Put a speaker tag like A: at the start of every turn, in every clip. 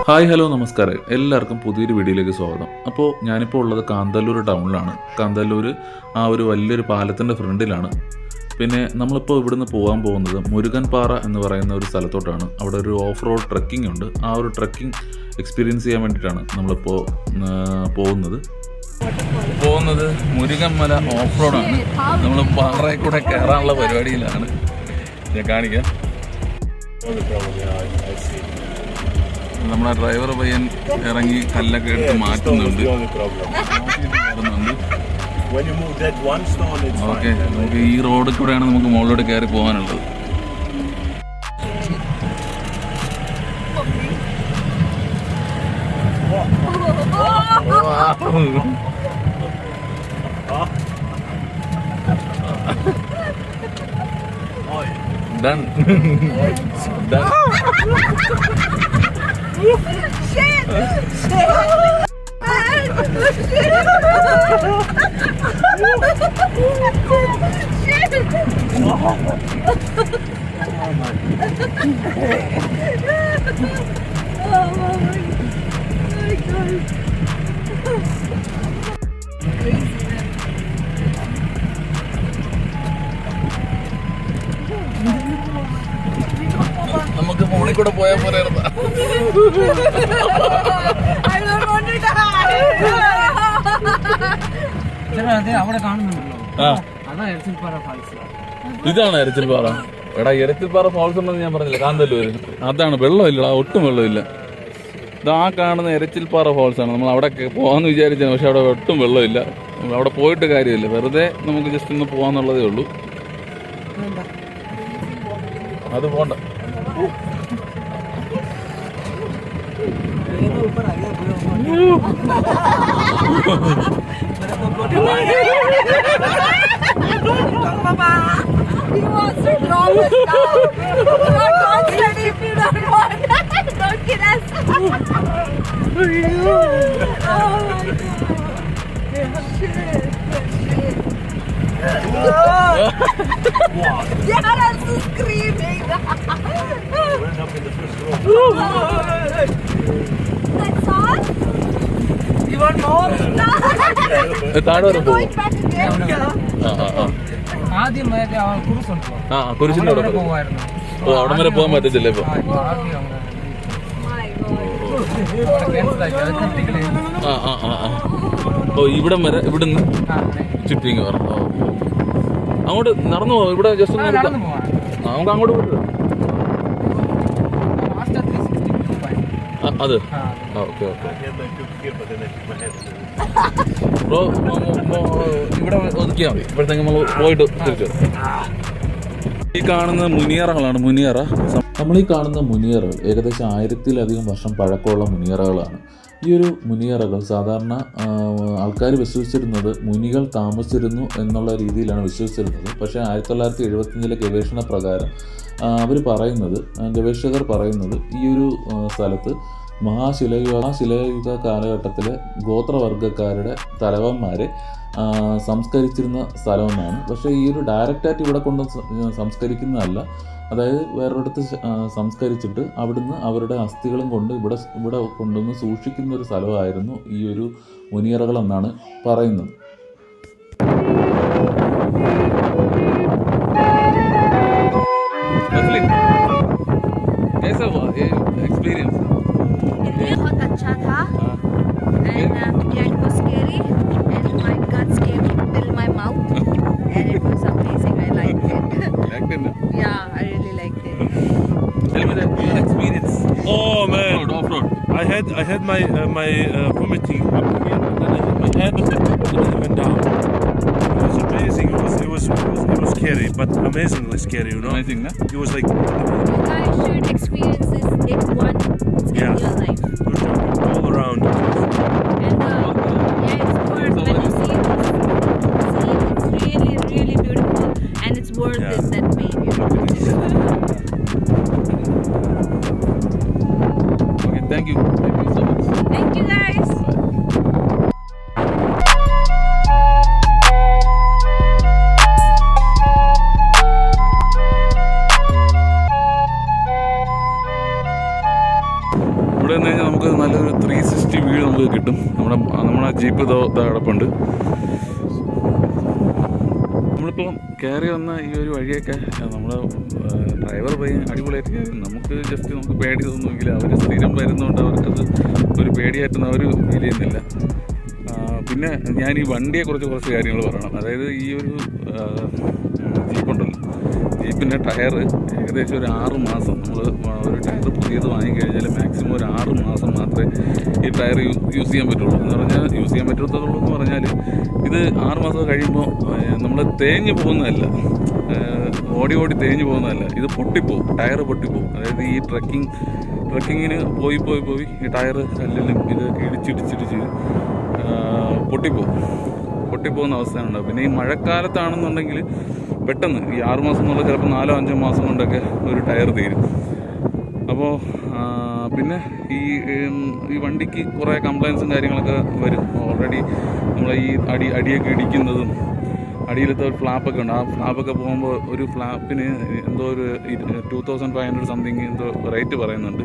A: Hi hello നമസ്കാരം, എല്ലാവർക്കും പുതിയൊരു വീഡിയോയിലേക്ക് സ്വാഗതം. അപ്പോൾ ഞാനിപ്പോൾ ഉള്ളത് കാന്തല്ലൂർ ടൗണിലാണ്. കാന്തല്ലൂർ ആ ഒരു വലിയൊരു പാലത്തിൻ്റെ ഫ്രണ്ടിലാണ്. പിന്നെ നമ്മളിപ്പോൾ ഇവിടുന്ന് പോകാൻ പോകുന്നത് മുരുകൻപാറ എന്ന് പറയുന്ന ഒരു സ്ഥലത്തോട്ടാണ്. അവിടെ ഒരു ഓഫ് റോഡ് ട്രക്കിംഗ് ഉണ്ട്. ആ ഒരു ട്രക്കിംഗ് എക്സ്പീരിയൻസ് ചെയ്യാൻ വേണ്ടിയിട്ടാണ് നമ്മളിപ്പോൾ പോകുന്നത് മുരുകൻമല ഓഫ് റോഡാണ്. നമ്മൾ പാറയിൽ കൂടെ കയറാനുള്ള പരിപാടിയിലാണ്. ഞാൻ കാണിക്കാം. നമ്മുടെ ഡ്രൈവർ പയ്യൻ ഇറങ്ങി കല്ലൊക്കെ എടുത്ത് മാറ്റുന്നുണ്ട്. ഓക്കെ, നമുക്ക് ഈ റോഡിൽ കൂടെയാണ് നമുക്ക് മുകളിലോട്ട് കയറി പോകാനുള്ളത്. Done. Done.
B: Shit!
A: നമുക്ക് ഫോണിൽ കൂടെ പോയാൽ പോലെ
C: അവിടെ കാണുന്നുണ്ടല്ലോ,
A: ഇതാണ് എരച്ചിൽപ്പാറ. എടാ, എരച്ചിൽപ്പാറ ഫാൾസ് ഉണ്ടെന്ന് ഞാൻ പറഞ്ഞില്ല. കാന്തല്ലൂര് അതാണ്. വെള്ളമില്ല, ഒട്ടും വെള്ളമില്ല. ഇതാ കാണുന്ന എരച്ചിൽപ്പാറ ഫാൾസ് ആണ്. നമ്മൾ അവിടെ പോകാമെന്ന് വിചാരിച്ചാണ്, പക്ഷെ അവിടെ ഒട്ടും വെള്ളമില്ല. അവിടെ പോയിട്ട് കാര്യമില്ല, വെറുതെ നമുക്ക് ജസ്റ്റ് ഒന്ന് പോകാന്നുള്ളതേ ഉള്ളൂ. അത് പോണ്ട.
B: He wants to drop us down. Don't let if you don't want. Don't get us. Oh my god. Shit. You're also screaming. That's all?
C: You want more?
A: താഴെ വരെ പോകും.
C: ആദ്യം കുരിശുണ്ടല്ലോ,
A: കുരിശിന്റെ അവിടെ
C: പോവായിരുന്നു.
A: ഓ, അവിടെ വരെ പോകാൻ പറ്റത്തില്ല ഇപ്പൊ. ഓ, ഇവിടം വരെ ഇവിടുന്ന് ചുറ്റിങ് പറഞ്ഞു. അങ്ങോട്ട് നടന്നു പോവാം. ഇവിടെ ജസ്റ്റ് ഒന്ന് എടുക്കാം. നമുക്ക് അങ്ങോട്ട് പോയിട്ട് അത് ഓക്കെ ഓക്കെ. ബ്രോ, ഇവിടെ ഒതുക്കിയാൽ മതി. ഇപ്പോഴത്തേക്ക് നമ്മൾ പോയിട്ട് തിരിച്ചു. ഈ കാണുന്ന മുനിയറകളാണ്. മുനിയറ, നമ്മൾ ഈ കാണുന്ന മുനിയറകൾ ഏകദേശം 1000-ലധികം വർഷം പഴക്കമുള്ള മുനിയറകളാണ്. ഈ ഒരു മുനിയറകൾ സാധാരണ ആൾക്കാർ വിശ്വസിച്ചിരുന്നത് മുനികൾ താമസിച്ചിരുന്നു എന്നുള്ള രീതിയിലാണ് വിശ്വസിച്ചിരുന്നത്. പക്ഷേ 1975 ഗവേഷണ പ്രകാരം ഗവേഷകർ പറയുന്നത് ഈ ഒരു സ്ഥലത്ത് മഹാശിലായുഗ കാലഘട്ടത്തിലെ ഗോത്രവർഗ്ഗക്കാരുടെ തലവന്മാരെ സംസ്കരിച്ചിരുന്ന സ്ഥലമെന്നാണ്. പക്ഷേ ഈ ഒരു ഡയറക്റ്റായിട്ട് ഇവിടെ കൊണ്ട് സംസ്കരിക്കുന്നതല്ല. അതായത് വേറൊരിടത്ത് സംസ്കരിച്ചിട്ട് അവിടുന്ന് അവരുടെ അസ്ഥികളും കൊണ്ട് ഇവിടെ കൊണ്ടുവന്ന് സൂക്ഷിക്കുന്ന ഒരു സ്ഥലമായിരുന്നു ഈ ഒരു മുനിയറകളെന്നാണ് പറയുന്നത്. എക്സ്പീരിയൻസ്
B: बहुत अच्छा था and yeah, it was scary and my guts came till my mouth and it was amazing. I liked it. Yeah, I really liked it.
A: Tell me your experience.
D: Oh man,
A: Off-road.
D: I had my vomiting up here, and then I hit my head, and then it went down. It was amazing. It was scary, but amazingly scary. You know,
A: Amazing, na?
D: it was like
B: You guys should experience it once in
D: Yeah.
B: your life.
D: you're jumping all around.
B: And yeah, it's worth when you see this scene. It's really, really beautiful, and it's worth
D: Yeah.
B: it that way. You know.
A: Okay, thank you. Thank you so much.
B: Thank you guys.
A: ഇവിടെ നിന്ന് കഴിഞ്ഞാൽ നമുക്ക് നല്ലൊരു 360 view നമുക്ക് കിട്ടും. നമ്മുടെ jeep കിടപ്പുണ്ട്. നമ്മളിപ്പം കയറി വന്ന ഈ ഒരു വഴിയൊക്കെ നമ്മൾ ഡ്രൈവർ പോയി അടിപൊളിയായിട്ട് കയറി. നമുക്ക് പേടി തോന്നുമെങ്കിൽ അവർ സ്ഥിരം വരുന്നതുകൊണ്ട് അവർക്കത് ഒരു പേടിയായിട്ടൊന്നും അവർ ഫീൽ ചെയ്യുന്നില്ല. പിന്നെ ഞാൻ ഈ വണ്ടിയെക്കുറിച്ച് കുറച്ച് കാര്യങ്ങൾ പറയണം. അതായത് ഈ ഒരു ജീപ്പുണ്ടല്ലോ, ജീപ്പിൻ്റെ ടയർ ഏകദേശം ഒരു 6 മാസം, നമ്മൾ ഒരു ടയർ പുതിയത് വാങ്ങിക്കഴിഞ്ഞാൽ മാക്സിമം ഒരു 6 മാസം മാത്രമേ ഈ ടയർ യൂസ് ചെയ്യാൻ പറ്റുള്ളൂ. എന്ന് പറഞ്ഞാൽ യൂസ് ചെയ്യാൻ പറ്റത്തുള്ളൂ എന്ന് പറഞ്ഞാൽ ഇത് 6 മാസം കഴിയുമ്പോൾ നമ്മൾ തേഞ്ഞ് പോകുന്നതല്ല, ഓടി തേഞ്ഞ് പോകുന്നതല്ല, ഇത് പൊട്ടിപ്പോവും, ടയർ പൊട്ടിപ്പോവും. അതായത് ഈ ട്രക്കിങ്ങിന് പോയി ഈ ടയർ കല്ലിലും ഇത് ഇടിച്ചിടിച്ചിടിച്ച് പൊട്ടിപ്പോകുന്ന അവസ്ഥയാണ്. പിന്നെ ഈ മഴക്കാലത്താണെന്നുണ്ടെങ്കിൽ പെട്ടെന്ന് ഈ 6 മാസം എന്നുള്ള ചിലപ്പോൾ 4-5 മാസം കൊണ്ടൊക്കെ ഒരു ടയർ തീരും. അപ്പോൾ പിന്നെ ഈ വണ്ടിക്ക് കുറേ കംപ്ലയിൻസും കാര്യങ്ങളൊക്കെ വരും. ഓൾറെഡി നമ്മൾ ഈ അടിയൊക്കെ ഇടിക്കുന്നതും, അടിയിലത്തെ ഒരു ഫ്ലാപ്പൊക്കെ ഉണ്ട്. ആ ഫ്ലാപ്പൊക്കെ പോകുമ്പോൾ ഒരു ഫ്ലാപ്പിന് എന്തോ ഒരു 2500 സംതിങ് എന്തോ റേറ്റ് പറയുന്നുണ്ട്.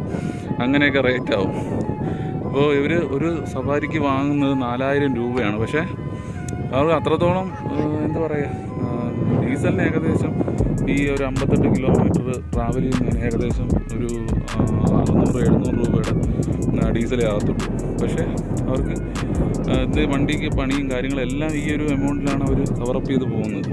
A: അങ്ങനെയൊക്കെ റേറ്റ് ആവും. അപ്പോൾ ഇവർ ഒരു സഫാരിക്ക് വാങ്ങുന്നത് 4000 രൂപയാണ്. പക്ഷേ അവർ അത്രത്തോളം എന്താ പറയുക, ഡീസലിന് ഏകദേശം ഈ ഒരു 58 കിലോമീറ്റർ ട്രാവൽ ചെയ്യുന്നതിന് ഏകദേശം ഒരു 600-700 രൂപയുടെ ഡീസലേ ആകത്തുള്ളൂ. പക്ഷേ അവർക്ക് ഇത് വണ്ടിക്ക് പണിയും കാര്യങ്ങളെല്ലാം ഈ ഒരു എമൗണ്ടിലാണ് അവർ കവറപ്പ് ചെയ്ത് പോകുന്നത്.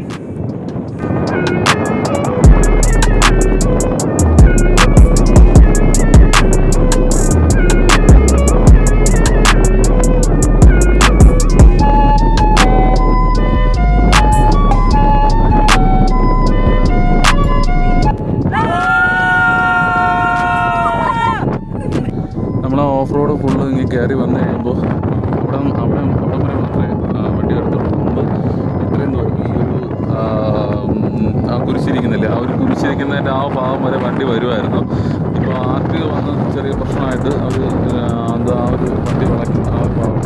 A: ഓഫ് റോഡ് ഫുള്ള് ഇങ്ങനെ കയറി വന്നു കഴിയുമ്പോൾ അവിടെ വരെ മാത്രമേ വണ്ടി എടുത്തുള്ളൂ. മുമ്പ് ഇത്രയും ദൂരം ഈ ഒരു ആ കുരിശിരിക്കുന്നില്ലേ, ആ ഒരു കുരിശിരിക്കുന്നതിൻ്റെ ആ ഭാഗം വരെ വണ്ടി വരുമായിരുന്നു. ഇപ്പോൾ ആർക്ക് വന്ന് ചെറിയ പ്രശ്നമായിട്ട് അവർ ആ ഒരു വണ്ടി വളയ്ക്കും, ആ ഒരു ഭാഗം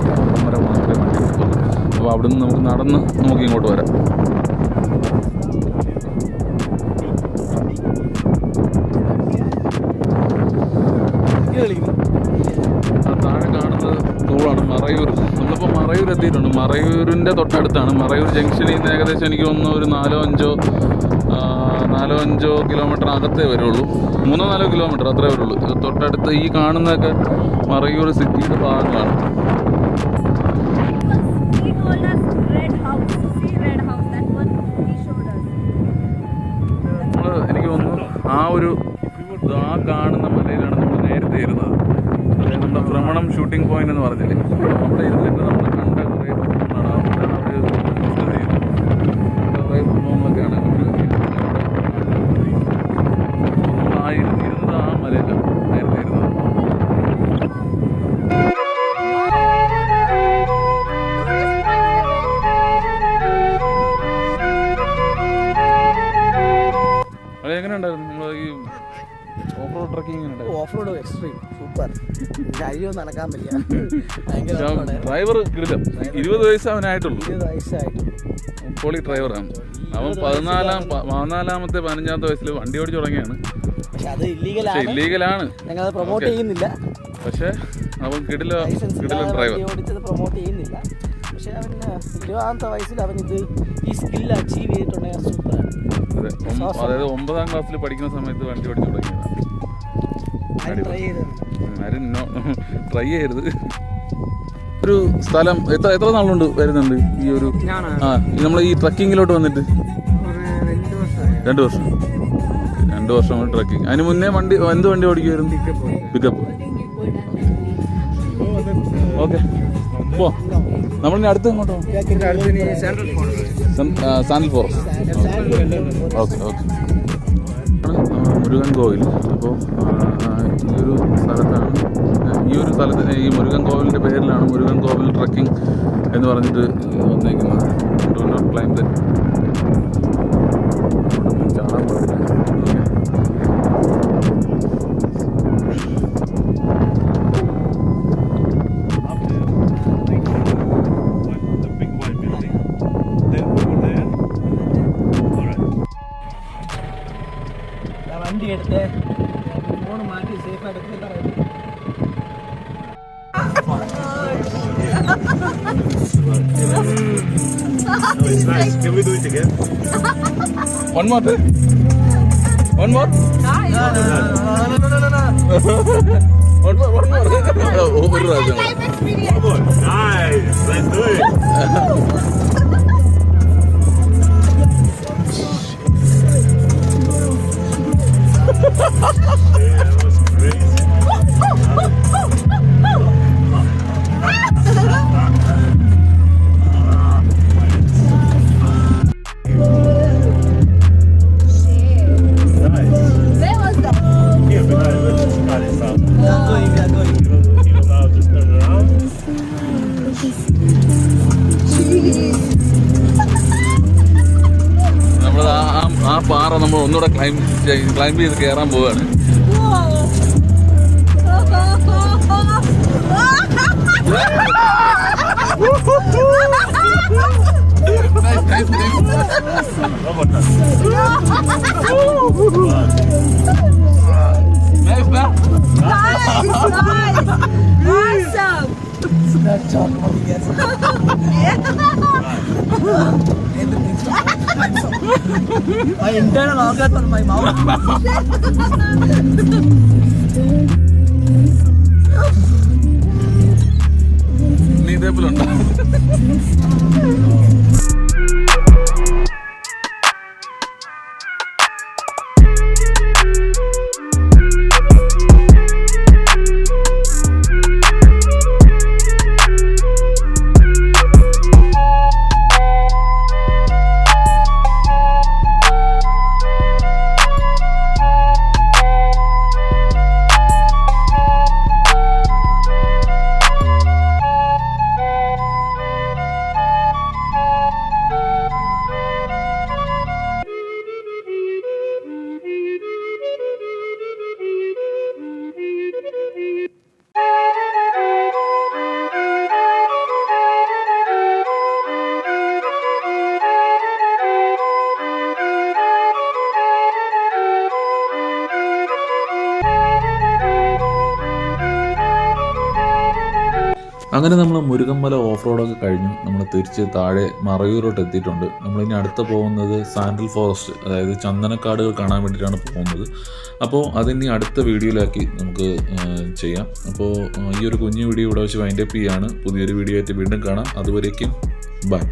A: വരെ മാത്രമേ വണ്ടി എടുത്തുള്ളൂ. അപ്പോൾ അവിടെ നിന്ന് നമുക്ക് ഇങ്ങോട്ട് വരാം. താഴെ കാണുന്നത് ടോളാണ് മറയൂർ. നമ്മളിപ്പോൾ മറയൂർ എത്തിയിട്ടുണ്ട്. മറയൂരിൻ്റെ തൊട്ടടുത്താണ്. മറയൂർ ജംഗ്ഷനിൽ നിന്ന് ഏകദേശം എനിക്ക് തോന്നുന്നു ഒരു 4-5 കിലോമീറ്റർ അകത്തേ വരുള്ളൂ. 3-4 കിലോമീറ്റർ അത്രേ വരുള്ളൂ. തൊട്ടടുത്ത് ഈ കാണുന്നതൊക്കെ മറയൂർ സിറ്റിയുടെ ഭാഗങ്ങളാണ്. എനിക്ക് തോന്നുന്നു ആ കാണുന്ന മലയിലാണ് നമ്മൾ നേരത്തെ ഇരുന്നത്. അതായത് നമ്മുടെ ഭ്രമണം ഷൂട്ടിംഗ് പോയിന്റ് എന്ന് പറഞ്ഞില്ലേ, അവിടെ ഇരുന്നിട്ട് നമ്മൾ കണ്ട കുറേ സംഭവങ്ങളാണ്. അവിടെയാണ് അവർ ഡിസ്കസ് ചെയ്തത്. കുറേ സംഭവങ്ങളൊക്കെയാണ് ഇരുന്നത്. ആ മലയിലാണ് നേരത്തെ ഇരുന്നത്. അത് എങ്ങനെ ഉണ്ടായിരുന്നു നമ്മൾ ഈ off road trekking?
C: Off road extreme super. കഴിയൊന്നും നടക്കാൻ പറ്റില്ല.
A: ഡ്രൈവർ കിടിലം. 20 വയസ്സ് അവനായിട്ടുള്ളൂ.
C: 20 വയസ്സായിട്ടുള്ളൂ.
A: പൊളി ഡ്രൈവറാണ് അവൻ. 14-15 വയസ്സിൽ വണ്ടി ഓടിച്ചു തുടങ്ങിയാണ്.
C: പക്ഷെ അത്
A: ഇല്ലീഗലാണ്.
C: ഞങ്ങൾ പ്രൊമോട്ട് ചെയ്യുന്നില്ല.
A: പക്ഷെ അവൻ കിടിലം ഡ്രൈവർ.
C: ഓടിച്ചത് പ്രൊമോട്ട് ചെയ്യുന്നില്ല. പക്ഷെ അവൻ 20-ാമത്തെ വയസ്സിൽ അവൻ ഈ സ്കില്ല് അച്ചീവ് ചെയ്തിട്ടുണ്ടെങ്കിൽ സൂപ്പറാണ്.
A: അതായത് 9ാം ക്ലാസ്സിൽ പഠിക്കുന്ന സമയത്ത് വണ്ടി ഓടിച്ചു തുടങ്ങിയതാണ്. ആരും ട്രൈ ചെയ്യരുത്. ഒരു സ്ഥലം എത്ര നാളുണ്ട് വരുന്നുണ്ട് ഈ ഒരു നമ്മൾ ഈ ട്രക്കിങ്ങിലോട്ട് വന്നിട്ട്? 2 വർഷം. 2 വർഷം ട്രക്കിങ്. അതിന് മുന്നേ എന്ത് വണ്ടി ഓടിക്കുമായിരുന്നു? പിക്കപ്പ്. ഓക്കെ, പോ. നമ്മളിനി അടുത്ത് എങ്ങോട്ടോ? Sandal forest. ഓക്കെ. മുരുകൻ കോവിൽ. അപ്പോൾ ഈ ഒരു സ്ഥലത്ത് ഈ മുരുകൻ കോവിലിൻ്റെ പേരിലാണ് മുരുകൻ കോവിൽ ട്രക്കിംഗ് എന്ന് പറഞ്ഞിട്ട് വന്നേക്കുന്നത്. ഡു നോട്ട് ക്ലൈംബ് ദ ചാടാൻ പാടില്ല.
C: വണ്ടി എടുത്ത് ഫോൺ മാറ്റി സേഫായിട്ട്
D: it's nice. Can we do it again?
A: One more. One more.
C: No.
A: One more. One more.
B: Life experience.
D: Come on. Nice. Let's do it. Yeah, that was crazy. Nice.
B: Where was that?
D: Here, behind. Let's just cut it out.
C: We are going.
D: Even now, just turn around.
A: നമ്മൾ ആ പാറ നമ്മൾ ഒന്നുകൂടെ climb ചെയ്ത് കയറാൻ പോവുകയാണ്.
D: One more time.
A: Nice, na?
B: Awesome.
C: That chalk money, yes. My internal organ for my mouth.
A: നീ ഇതേപോലുണ്ടോ? അങ്ങനെ നമ്മൾ മുരുകന്മല ഓഫ് റോഡൊക്കെ കഴിഞ്ഞു നമ്മൾ തിരിച്ച് താഴെ മറയൂരോട്ട് എത്തിയിട്ടുണ്ട്. നമ്മളിനി അടുത്ത് പോകുന്നത് സാൻഡൽ ഫോറസ്റ്റ്, അതായത് ചന്ദനക്കാടുകൾ കാണാൻ വേണ്ടിയിട്ടാണ് പോകുന്നത്. അപ്പോൾ അതിനി അടുത്ത വീഡിയോയിലാക്കി നമുക്ക് ചെയ്യാം. അപ്പോൾ ഈ ഒരു കുഞ്ഞു വീഡിയോ ഇവിടെ വെച്ച് വൈൻഡപ്പ് ചെയ്യാണ്. പുതിയൊരു വീഡിയോ ആയിട്ട് വീണ്ടും കാണാം. അതുവരേക്കും ബൈ.